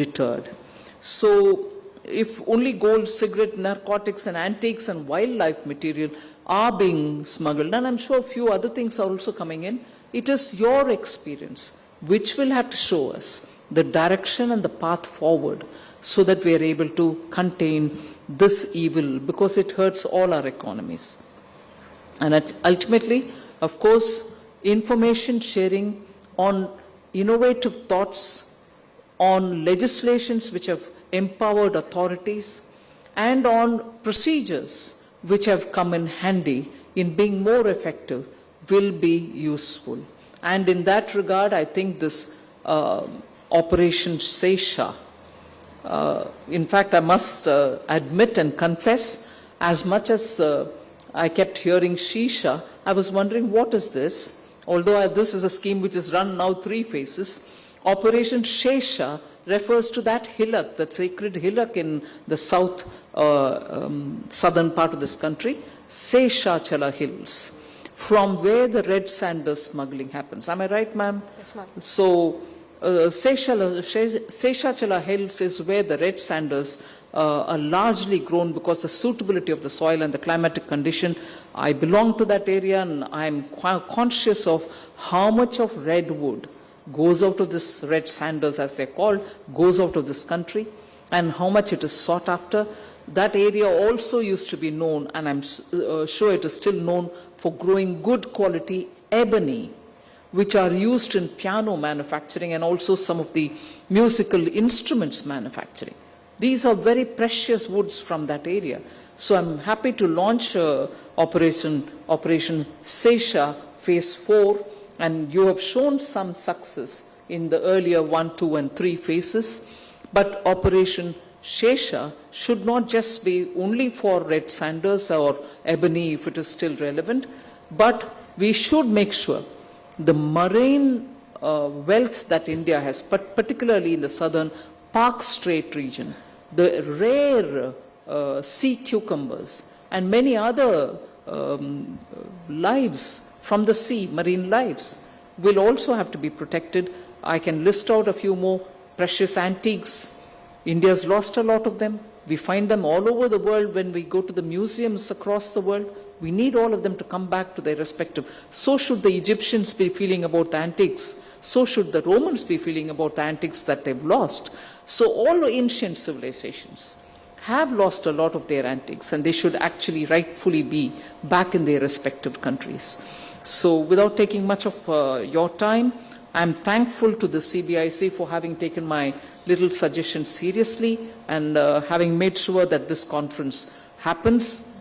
deterred. So if only gold, cigarette, narcotics and antiques and wildlife material are being smuggled, and I'm sure a few other things are also coming in, it is your experience which will have to show us the direction and the path forward so that we are able to contain this evil, because it hurts all our economies. And ultimately, of course, information sharing on innovative thoughts, on legislations which have empowered authorities, and on procedures which have come in handy in being more effective will be useful. And in that regard, I think this Operation Sesha, in fact, I must admit and confess, as much as I kept hearing Shisha, I was wondering, what is this? Although this is a scheme which is run now 3 phases, Operation Shesha refers to that hillock, that sacred hillock in the southern part of this country, Seshachala Hills, from where the red sanders smuggling happens. Am I right, ma'am? Yes, ma'am. So, Seshachala Hills is where the red sanders are largely grown because the suitability of the soil and the climatic condition. I belong to that area and I'm conscious of how much of redwood goes out of this red sanders, as they're called, goes out of this country, and how much it is sought after. That area also used to be known, and I'm sure it is still known, for growing good quality ebony, which are used in piano manufacturing and also some of the musical instruments manufacturing. These are very precious woods from that area. So I'm happy to launch Operation Sesha Phase 4, and you have shown some success in the earlier 1, 2 and 3 phases. But Operation Shesha should not just be only for red sanders or ebony if it is still relevant, but we should make sure the marine wealth that India has, but particularly in the southern Park Strait region, the rare sea cucumbers and many other lives from the sea, marine lives, will also have to be protected. I can list out a few more precious antiques. India's lost a lot of them. We find them all over the world when we go to the museums across the world. We need all of them to come back to their respective. So should the Egyptians be feeling about the antiques. So should the Romans be feeling about the antiques that they've lost. So all ancient civilizations have lost a lot of their antiques, and they should actually rightfully be back in their respective countries. So without taking much of your time, I'm thankful to the CBIC for having taken my little suggestion seriously and having made sure that this conference happens.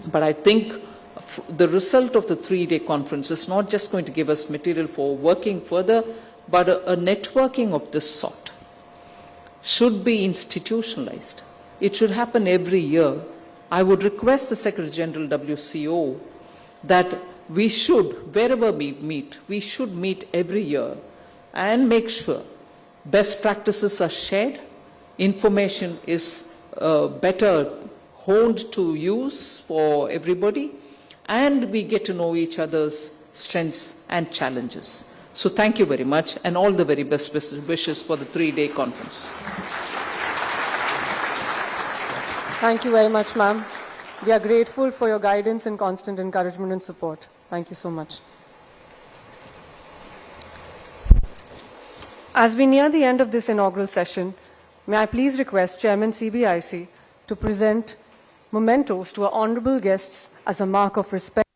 But I think the result of the 3-day conference is not just going to give us material for working further, but a networking of this sort should be institutionalized. It should happen every year. I would request the Secretary General WCO that we should, wherever we meet, we should meet every year and make sure best practices are shared, information is better honed to use for everybody, and we get to know each other's strengths and challenges. So thank you very much, and all the very best wishes for the 3-day conference. Thank you very much, ma'am. We are grateful for your guidance and constant encouragement and support. Thank you so much. As we near the end of this inaugural session, may I please request Chairman CBIC to present mementos to our honorable guests as a mark of respect.